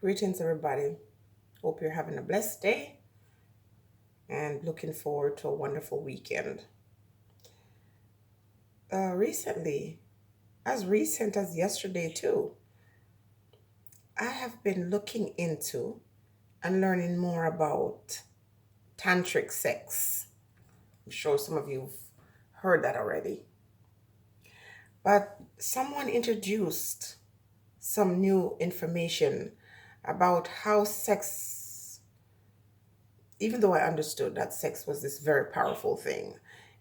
Greetings, everybody. Hope you're having a blessed day and looking forward to a wonderful weekend. Recently, as recent as yesterday, too, I have been looking into and learning more about tantric sex. I'm sure some of you've heard that already. But someone introduced some new information about how sex, even though I understood that sex was this very powerful thing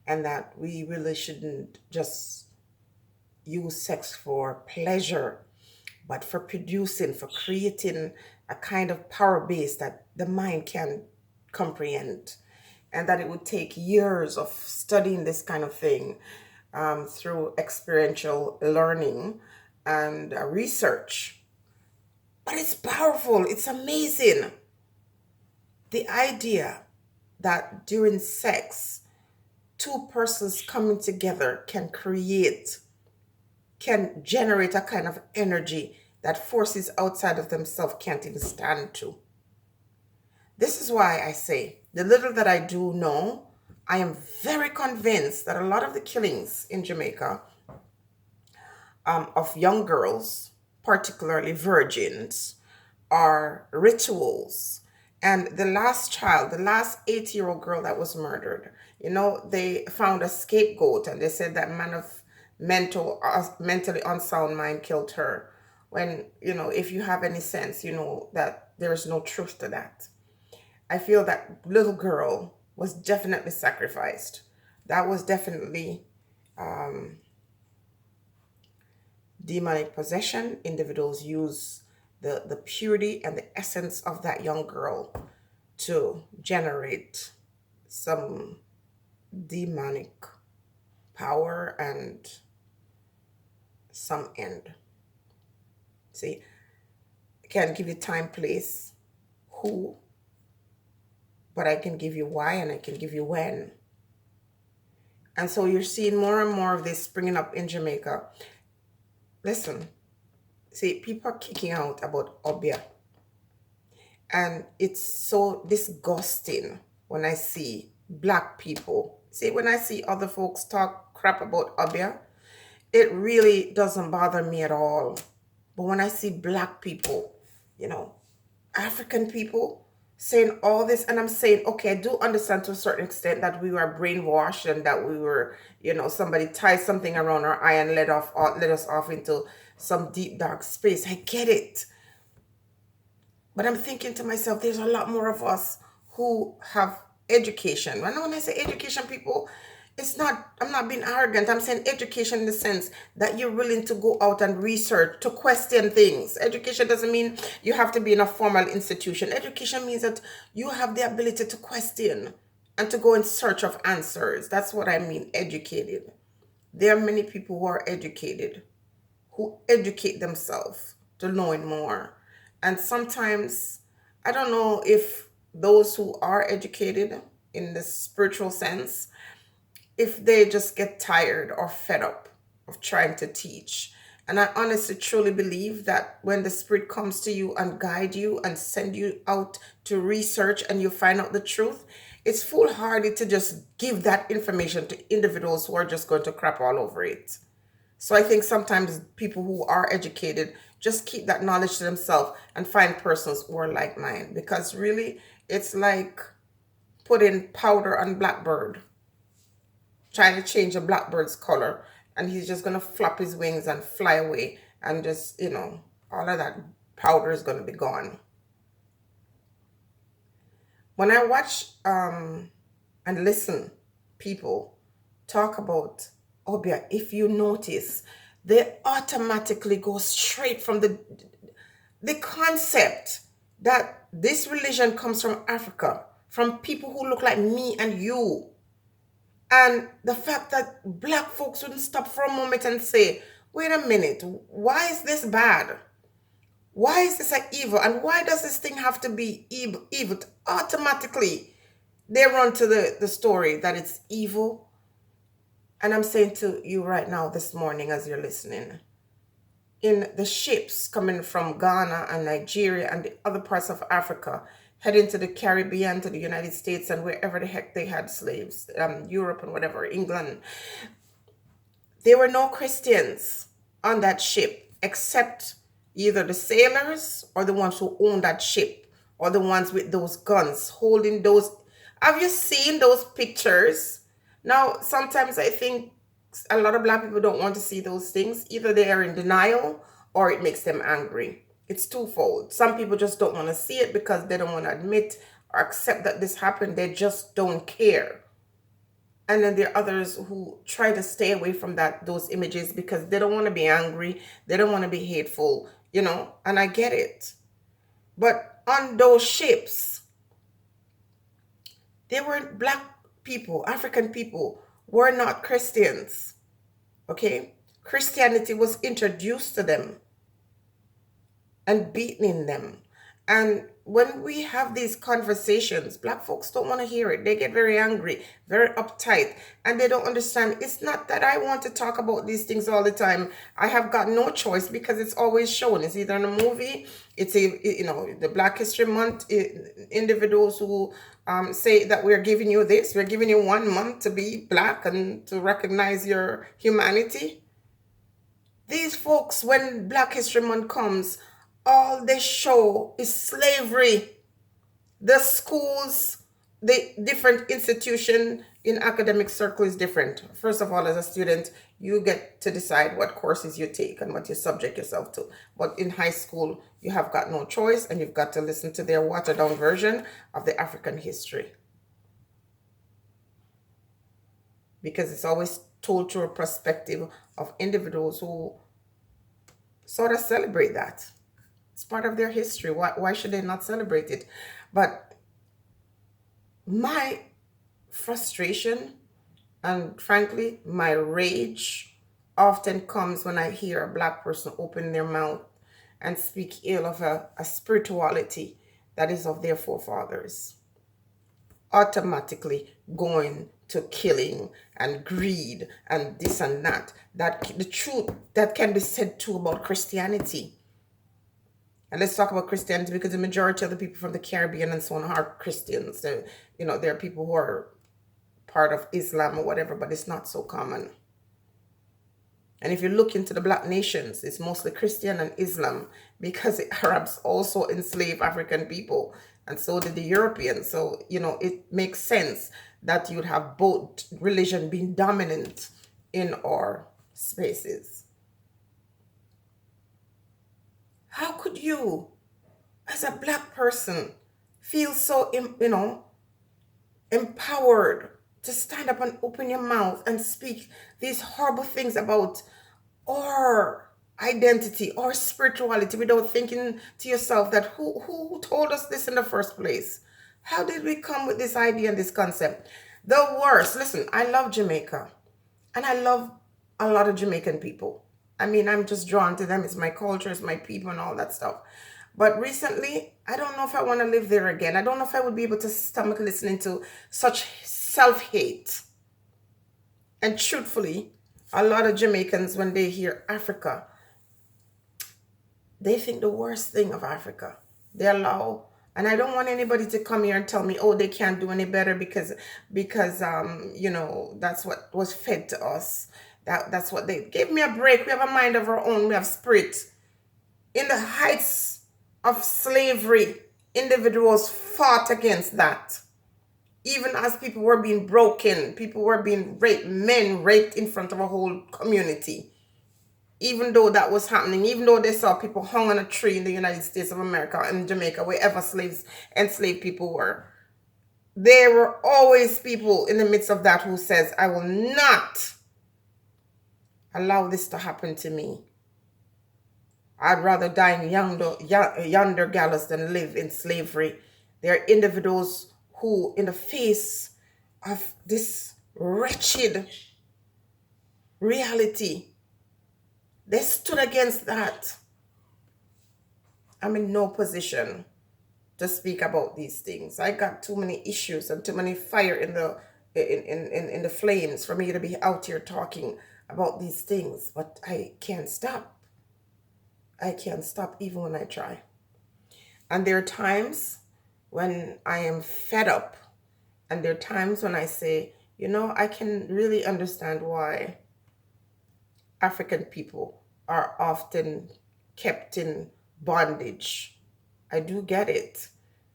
and that we really shouldn't just use sex for pleasure, but for producing, for creating a kind of power base that the mind can comprehend, and that it would take years of studying this kind of thing through experiential learning and research. But it's powerful, it's amazing. The idea that during sex, two persons coming together can generate a kind of energy that forces outside of themselves can't even stand to. This is why I say the little that I do know, I am very convinced that a lot of the killings in Jamaica of young girls, particularly virgins, are rituals. And the last child, the last 8-year-old girl that was murdered, they found a scapegoat and they said that man of mentally unsound mind killed her. When, if you have any sense, you know that there is no truth to that. I feel that little girl was definitely sacrificed. That was definitely demonic possession. Individuals use the purity and the essence of that young girl to generate some demonic power and some end. See, I can't give you time, place, who, but I can give you why and I can give you when. And so you're seeing more and more of this springing up in Jamaica. Listen, see, people are kicking out about Obia. And it's so disgusting when I see black people. See, when I see other folks talk crap about Obia, it really doesn't bother me at all. But when I see black people, you know, African people saying all this, and I'm saying, okay, I do understand to a certain extent that we were brainwashed and that we were, somebody tied something around our eye and led us off into some deep dark space. I get it. But I'm thinking to myself, there's a lot more of us who have education. And when I say education, people, I'm not being arrogant. I'm saying education in the sense that you're willing to go out and research, to question things. Education doesn't mean you have to be in a formal institution. Education means that you have the ability to question and to go in search of answers. That's what I mean, educated. There are many people who are educated, who educate themselves to knowing more. And sometimes, I don't know if those who are educated in the spiritual sense, if they just get tired or fed up of trying to teach. And I honestly truly believe that when the spirit comes to you and guide you and send you out to research and you find out the truth, it's foolhardy to just give that information to individuals who are just going to crap all over it. So I think sometimes people who are educated just keep that knowledge to themselves and find persons who are like mine, because really it's like putting powder on blackbird, trying to change a blackbird's color, and he's just gonna flap his wings and fly away, and just all of that powder is gonna be gone. When I watch and listen people talk about Obia, if you notice, they automatically go straight from the concept that this religion comes from Africa, from people who look like me and you. And the fact that black folks wouldn't stop for a moment and say, wait a minute, why is this bad? Why is this an evil? And why does this thing have to be evil? Automatically, they run to the story that it's evil. And I'm saying to you right now, this morning, as you're listening, in the ships coming from Ghana and Nigeria and the other parts of Africa, heading to the Caribbean, to the United States, and wherever the heck they had slaves, Europe and whatever, England. There were no Christians on that ship except either the sailors or the ones who owned that ship or the ones with those guns holding those. Have you seen those pictures? Now, sometimes I think a lot of black people don't want to see those things. Either they are in denial or it makes them angry. It's twofold. Some people just don't want to see it because they don't want to admit or accept that this happened. They just don't care. And then there are others who try to stay away from those images because they don't want to be angry, they don't want to be hateful, and I get it. But on those ships, they weren't black people, African people were not Christians. Okay? Christianity was introduced to them and beaten in them. And when we have these conversations, black folks don't want to hear it. They get very angry, very uptight, and they don't understand. It's not that I want to talk about these things all the time. I have got no choice because it's always shown. It's either in a movie, the Black History Month individuals who say that we're giving you this, we're giving you 1 month to be black and to recognize your humanity. These folks, when Black History Month comes, all they show is slavery. The schools, the different institution in academic circle is different. First of all, as a student, you get to decide what courses you take and what you subject yourself to. But in high school, you have got no choice and you've got to listen to their watered down version of the African history. Because it's always told through a perspective of individuals who sort of celebrate that. It's part of their history. Why should they not celebrate it? But my frustration and frankly, my rage often comes when I hear a black person open their mouth and speak ill of a spirituality that is of their forefathers, automatically going to killing and greed and this and that. That the truth that can be said too about Christianity. And let's talk about Christianity because the majority of the people from the Caribbean and so on are Christians. There are people who are part of Islam or whatever, but it's not so common. And if you look into the black nations, it's mostly Christian and Islam because the Arabs also enslaved African people and so did the Europeans. So, it makes sense that you'd have both religion being dominant in our spaces. How could you, as a black person, feel so, empowered to stand up and open your mouth and speak these horrible things about our identity, our spirituality, without thinking to yourself that who told us this in the first place? How did we come with this idea and this concept? The worst, listen, I love Jamaica and I love a lot of Jamaican people. I mean, I'm just drawn to them. It's my culture, it's my people and all that stuff. But recently, I don't know if I want to live there again. I don't know if I would be able to stomach listening to such self-hate. And truthfully, a lot of Jamaicans, when they hear Africa, they think the worst thing of Africa. They allow, and I don't want anybody to come here and tell me, oh, they can't do any better because that's what was fed to us. That's what they give me a break. We have a mind of our own. We have spirit. In the heights of slavery, individuals fought against that. Even as people were being broken, people were being raped, men raped in front of a whole community. Even though that was happening, even though they saw people hung on a tree in the United States of America and Jamaica, wherever enslaved people were, there were always people in the midst of that who says, I will not allow this to happen to me. I'd rather die in yonder gallows than live in slavery. There are individuals who, in the face of this wretched reality, they stood against that. I'm in no position to speak about these things. I got too many issues and too many fire in the flames for me to be out here talking about these things, but I can't stop. I can't stop even when I try. And there are times when I am fed up, and there are times when I say, I can really understand why African people are often kept in bondage. I do get it.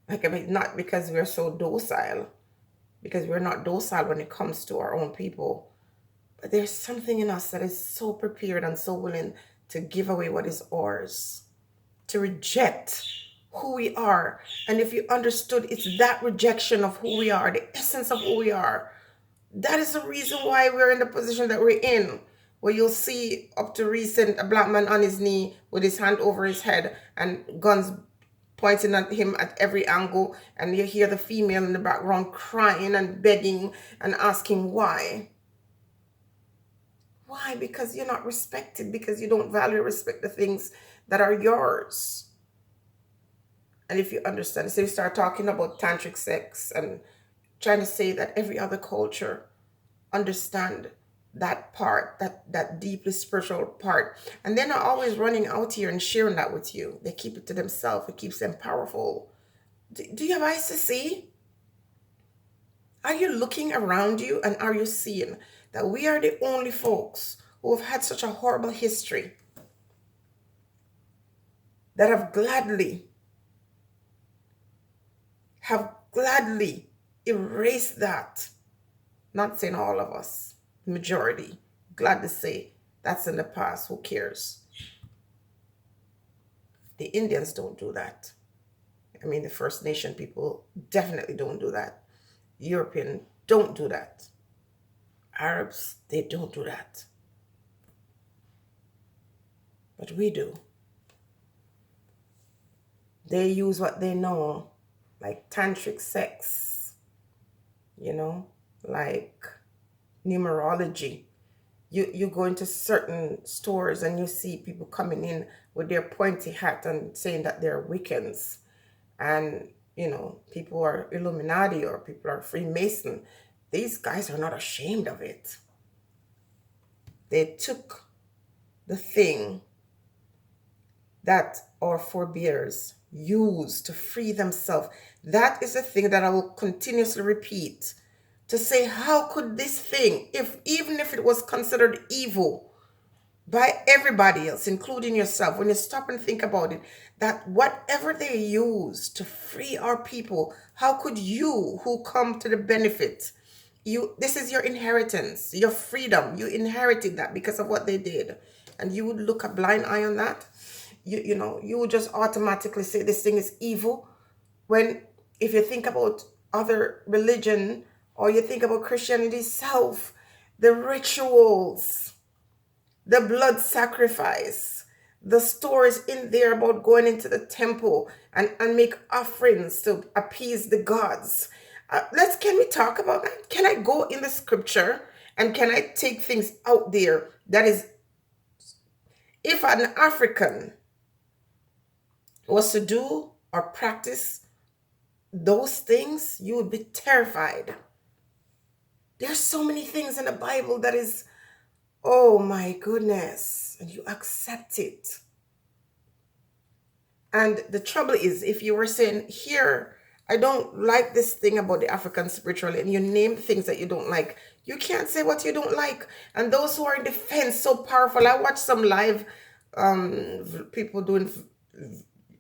Like, I mean, not because we're so docile, because we're not docile when it comes to our own people, but there's something in us that is so prepared and so willing to give away what is ours, to reject who we are. And if you understood, it's that rejection of who we are, the essence of who we are, that is the reason why we're in the position that we're in. Where you'll see up to recent a black man on his knee with his hand over his head and guns pointing at him at every angle, and you hear the female in the background crying and begging and asking why. Why? Because you're not respected, because you don't value or respect the things that are yours. And if you understand, so you start talking about tantric sex and trying to say that every other culture understand that part, that deeply spiritual part, and they're not always running out here and sharing that with you. They keep it to themselves. It keeps them powerful. Do you have eyes to see? Are you looking around you, and are you seeing that we are the only folks who have had such a horrible history that have gladly erased that? Not saying all of us, majority. Glad to say that's in the past. Who cares? The Indians don't do that. I mean, the First Nation people definitely don't do that. European don't do that. Arabs, they don't do that. But we do. They use what they know, like tantric sex, like numerology. You go into certain stores and you see people coming in with their pointy hat and saying that they're Wiccans, and people are Illuminati or people are Freemason. These guys are not ashamed of it. They took the thing that our forebears used to free themselves. That is the thing that I will continuously repeat, to say, how could this thing, even if it was considered evil by everybody else, including yourself, when you stop and think about it, that whatever they use to free our people, how could you, who come to the benefit, this is your inheritance, your freedom, you inherited that because of what they did, and you would look a blind eye on that? You would just automatically say this thing is evil, when if you think about other religion, or you think about Christianity itself, the rituals, the blood sacrifice, the stories in there about going into the temple and make offerings to appease the gods. Can we talk about that? Can I go in the scripture and can I take things out there that is, if an African was to do or practice those things, you would be terrified. There's so many things in the Bible that is, oh my goodness, and you accept it. And the trouble is, if you were saying, here, I don't like this thing about the African spirituality, and you name things that you don't like, you can't say what you don't like. And those who are in defense, so powerful. I watched some live people doing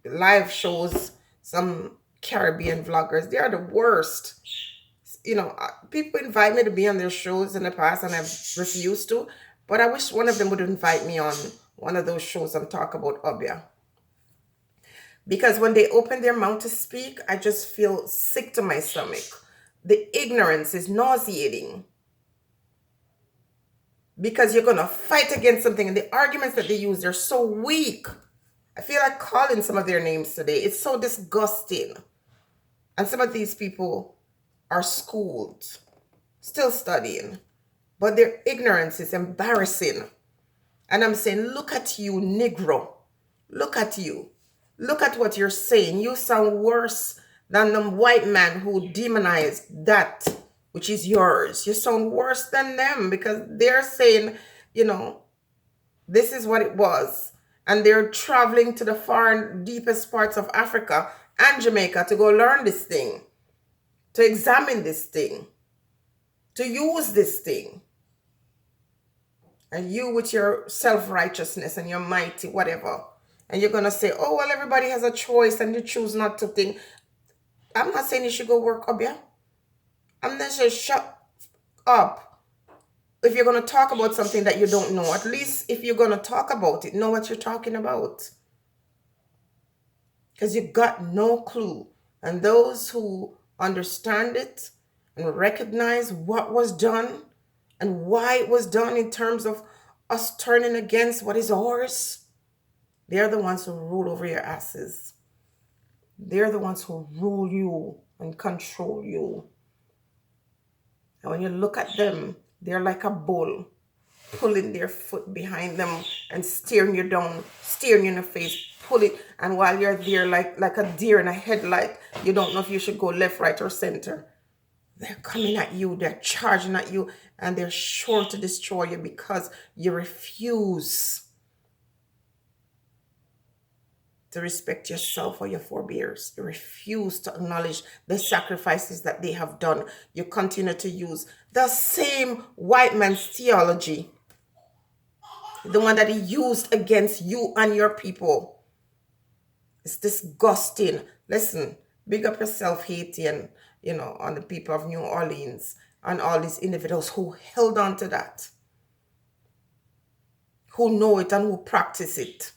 live shows, some Caribbean vloggers. They are the worst. People invite me to be on their shows in the past, and I've refused to. But I wish one of them would invite me on one of those shows and talk about Obia. Because when they open their mouth to speak, I just feel sick to my stomach. The ignorance is nauseating. Because you're going to fight against something, and the arguments that they use, they're so weak. I feel like calling some of their names today. It's so disgusting. And some of these people are schooled, still studying, but their ignorance is embarrassing. And I'm saying, look at you, Negro. Look at you. Look at what you're saying. You sound worse than the white man who demonized that which is yours. You sound worse than them, because they're saying, this is what it was. And they're traveling to the far and deepest parts of Africa and Jamaica to go learn this thing, to examine this thing, to use this thing. And you with your self-righteousness and your mighty whatever, and you're gonna say, oh well, everybody has a choice and you choose not to think. I'm not saying you should go work up, yeah. I'm not saying shut up. If you're gonna talk about something that you don't know, at least if you're gonna talk about it, know what you're talking about. Because you got no clue. And those who understand it and recognize what was done and why it was done in terms of us turning against what is ours, they're the ones who rule over your asses. They're the ones who rule you and control you. And when you look at them, they're like a bull pulling their foot behind them and steering you down, steering you in the face, pull it. And while you're there like a deer in a headlight, you don't know if you should go left, right, or center. They're coming at you, they're charging at you, and they're sure to destroy you because you refuse to respect yourself or your forebears. You refuse to acknowledge the sacrifices that they have done. You continue to use the same white man's theology, the one that he used against you and your people. It's disgusting. Listen, big up yourself, Haiti, and on the people of New Orleans and all these individuals who held on to that, who know it and who practice it.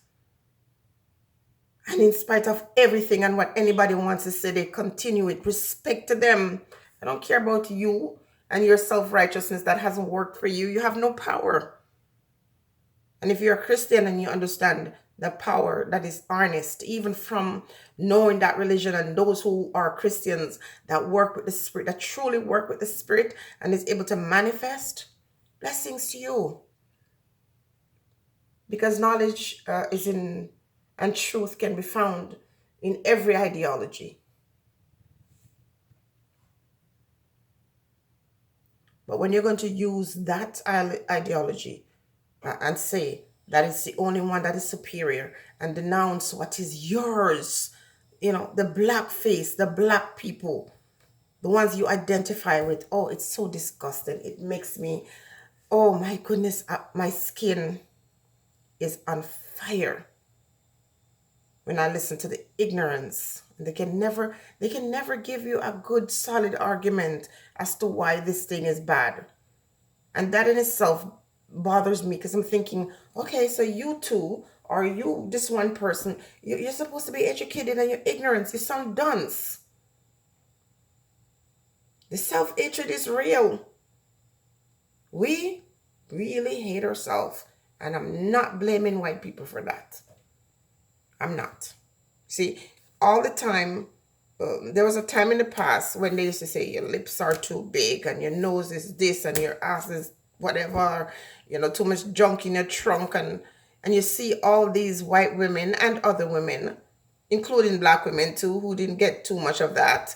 And in spite of everything and what anybody wants to say, they continue it. Respect to them. I don't care about you and your self-righteousness that hasn't worked for you. You have no power. And if you're a Christian and you understand the power that is harnessed, even from knowing that religion and those who are Christians that work with the Spirit, that truly work with the Spirit and is able to manifest, blessings to you. Because knowledge and truth can be found in every ideology. But when you're going to use that ideology and say that it's the only one that is superior and denounce what is yours, the black face, the black people, the ones you identify with, oh, it's so disgusting. It makes me, oh my goodness, my skin is on fire when I listen to the ignorance. They can never give you a good solid argument as to why this thing is bad. And that in itself bothers me because I'm thinking, okay, so you two, or you, this one person, you're supposed to be educated and you're ignorant. You sound dunce. The self-hatred is real. We really hate ourselves. And I'm not blaming white people for that. I'm not. See, all the time, there was a time in the past when they used to say your lips are too big and your nose is this and your ass is whatever, too much junk in your trunk. And you see all these white women and other women, including black women too, who didn't get too much of that,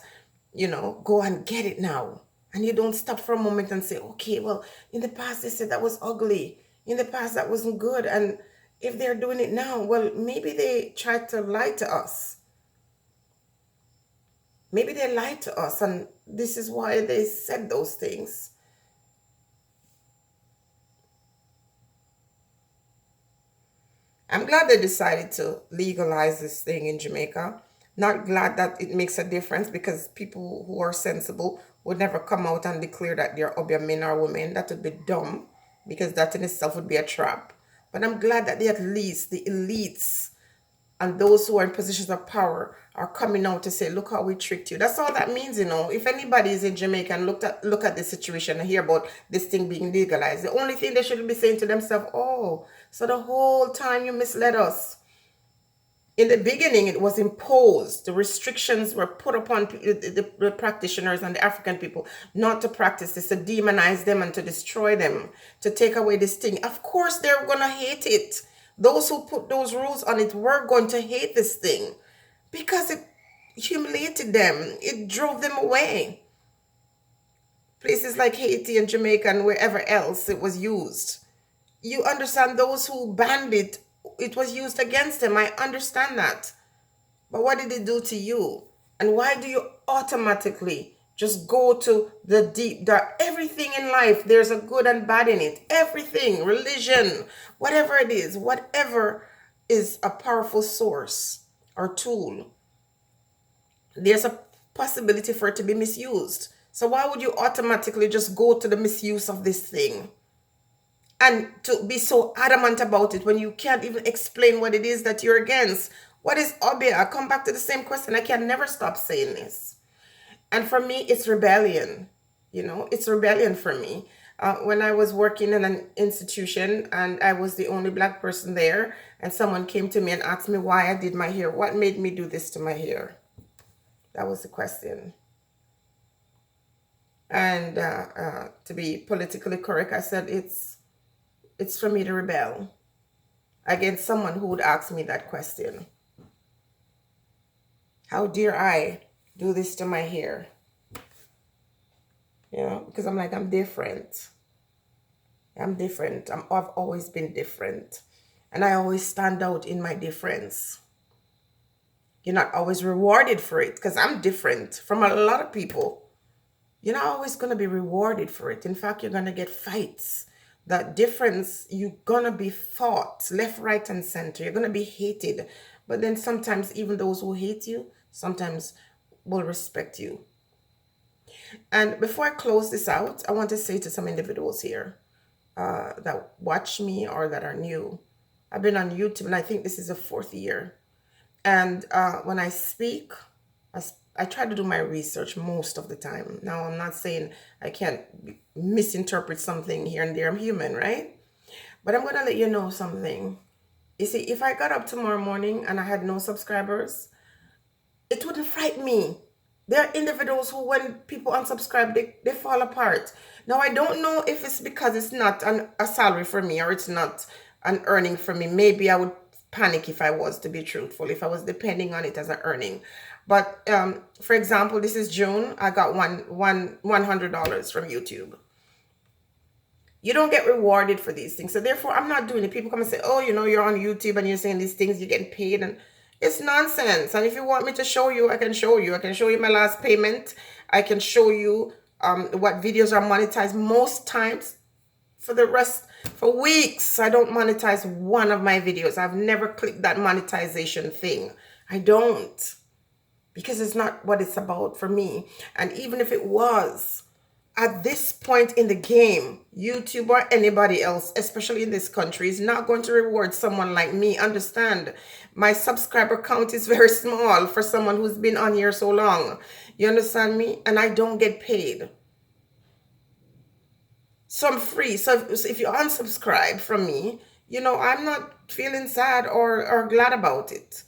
go and get it now. And you don't stop for a moment and say, okay, well, in the past they said that was ugly. In the past that wasn't good. And if they're doing it now, well, maybe they tried to lie to us. Maybe they lied to us, and this is why they said those things. I'm glad they decided to legalize this thing in Jamaica. Not glad that it makes a difference, because people who are sensible would never come out and declare that they're Obeah men or women. That would be dumb, because that in itself would be a trap. But I'm glad that at least the elites and those who are in positions of power are coming out to say, look how we tricked you. That's all that means, If anybody is in Jamaica and look at the situation and hear about this thing being legalized, the only thing they should be saying to themselves, oh, so the whole time you misled us. In the beginning, it was imposed. The restrictions were put upon the practitioners and the African people not to practice this, to demonize them and to destroy them, to take away this thing. Of course, they're going to hate it. Those who put those rules on it were going to hate this thing because it humiliated them. It drove them away. Places like Haiti and Jamaica and wherever else it was used. You understand, those who banned it, it was used against him. I understand that. But what did it do to you? And why do you automatically just go to the deep dark? Everything in life, there's a good and bad in it. Everything, religion, whatever it is, whatever is a powerful source or tool, there's a possibility for it to be misused. So why would you automatically just go to the misuse of this thing and to be so adamant about it when you can't even explain what it is that you're against? What is Obeah? I come back to the same question. I can never stop saying this. And for me, it's rebellion. It's rebellion for me. When I was working in an institution and I was the only black person there, and someone came to me and asked me why I did my hair, what made me do this to my hair? That was the question. And to be politically correct, I said it's for me to rebel against someone who would ask me that question. How dare I do this to my hair? Because I'm like, I'm different. I've always been different. And I always stand out in my difference. You're not always rewarded for it because I'm different from a lot of people. You're not always going to be rewarded for it. In fact, you're going to get fights. That difference, you're going to be fought left, right, and center. You're going to be hated. But then sometimes even those who hate you sometimes will respect you. And before I close this out, I want to say to some individuals here that watch me or that are new. I've been on YouTube and I think this is the 4th year. And when I speak, I try to do my research most of the time. Now, I'm not saying I can't misinterpret something here and there. I'm human, right? But I'm going to let you know something. You see, if I got up tomorrow morning and I had no subscribers, it wouldn't frighten me. There are individuals who, when people unsubscribe, they fall apart. Now, I don't know if it's because it's not a salary for me or it's not an earning for me. Maybe I would panic if I was, to be truthful, if I was depending on it as an earning. But for example, this is June. I got $100 from YouTube. You don't get rewarded for these things. So therefore, I'm not doing it. People come and say, oh, you're on YouTube and you're saying these things, you're getting paid. And it's nonsense. And if you want me to show you, I can show you. I can show you my last payment. I can show you what videos are monetized. Most times, for weeks, I don't monetize one of my videos. I've never clicked that monetization thing. I don't. Because it's not what it's about for me. And even if it was, at this point in the game, YouTube or anybody else, especially in this country, is not going to reward someone like me. Understand, my subscriber count is very small for someone who's been on here so long. You understand me? And I don't get paid. So I'm free. So if you unsubscribe from me, I'm not feeling sad or glad about it.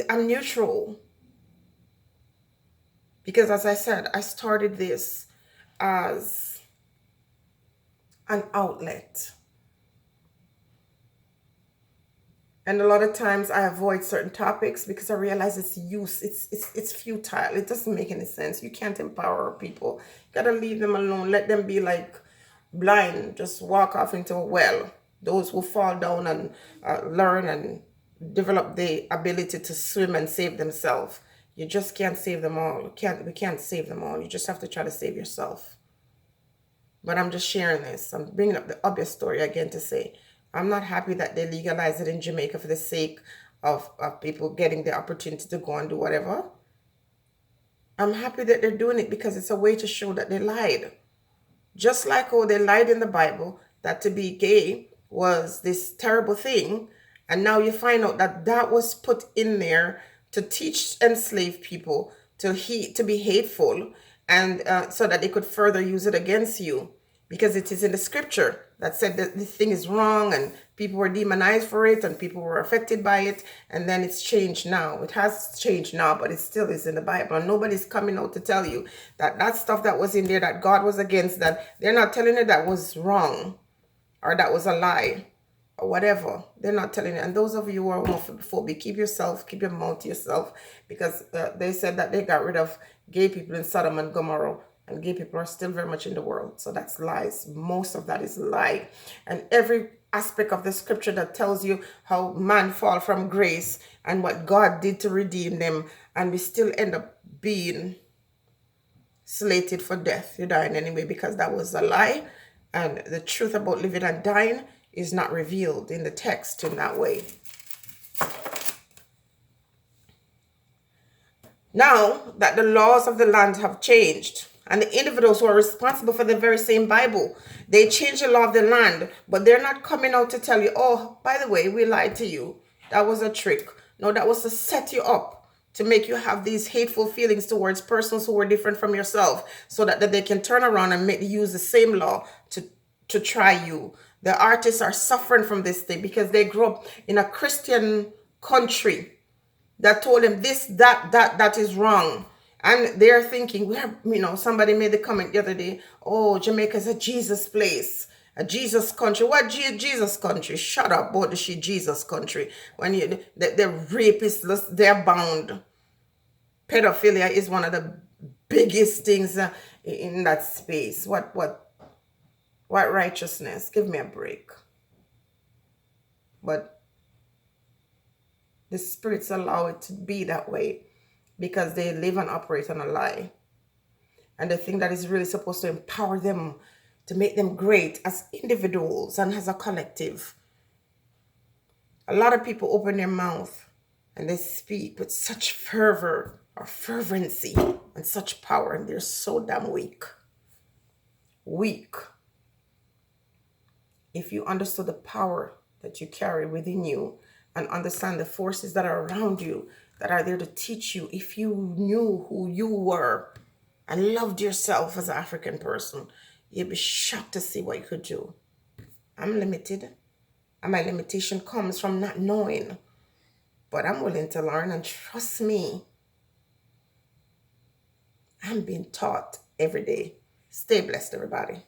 I'm neutral. Because as I said, I started this as an outlet. And a lot of times I avoid certain topics because I realize it's futile. It doesn't make any sense. You can't empower people. You gotta leave them alone. Let them be like blind. Just walk off into a well. Those who fall down and learn and develop the ability to swim and save themselves. You just can't save them all. We can't save them all. You just have to try to save yourself. But I'm just sharing this. I'm bringing up the obvious story again to say, I'm not happy that they legalized it in Jamaica for the sake of people getting the opportunity to go and do whatever. I'm happy that they're doing it because it's a way to show that they lied. Just like how they lied in the Bible that to be gay was this terrible thing. And now you find out that that was put in there to teach enslaved people to be hateful, and so that they could further use it against you, because it is in the scripture that said that this thing is wrong and people were demonized for it and people were affected by it. And then it's changed now. It has changed now, but it still is in the Bible. And nobody's coming out to tell you that that stuff that was in there that God was against, that they're not telling you that was wrong or that was a lie. Or whatever, they're not telling you. And those of you who are homophobic, keep your mouth to yourself, because they said that they got rid of gay people in Sodom and Gomorrah, and gay people are still very much in the world. So that's lies. Most of that is lie. And every aspect of the scripture that tells you how man fall from grace and what God did to redeem them, and we still end up being slated for death. You're dying anyway, because that was a lie, and the truth about living and dying is not revealed in the text in that way. Now that the laws of the land have changed, and the individuals who are responsible for the very same Bible, they change the law of the land, but they're not coming out to tell you, oh, by the way, we lied to you. That was a trick. No, that was to set you up, to make you have these hateful feelings towards persons who were different from yourself, so that they can turn around and use the same law to try you. The artists are suffering from this thing because they grew up in a Christian country that told them this, that is wrong. And they're thinking, somebody made the comment the other day, oh, Jamaica's a Jesus place, a Jesus country. What Jesus country? Shut up, about the shit Jesus country. When the rapists, they're bound. Pedophilia is one of the biggest things in that space. What righteousness? Give me a break. But the spirits allow it to be that way because they live and operate on a lie. And the thing that is really supposed to empower them, to make them great as individuals and as a collective. A lot of people open their mouth and they speak with such fervor or fervency and such power, and they're so damn weak. Weak. If you understood the power that you carry within you and understand the forces that are around you that are there to teach you, if you knew who you were and loved yourself as an African person, you'd be shocked to see what you could do. I'm limited, and my limitation comes from not knowing, but I'm willing to learn, and trust me, I'm being taught every day. Stay blessed, everybody.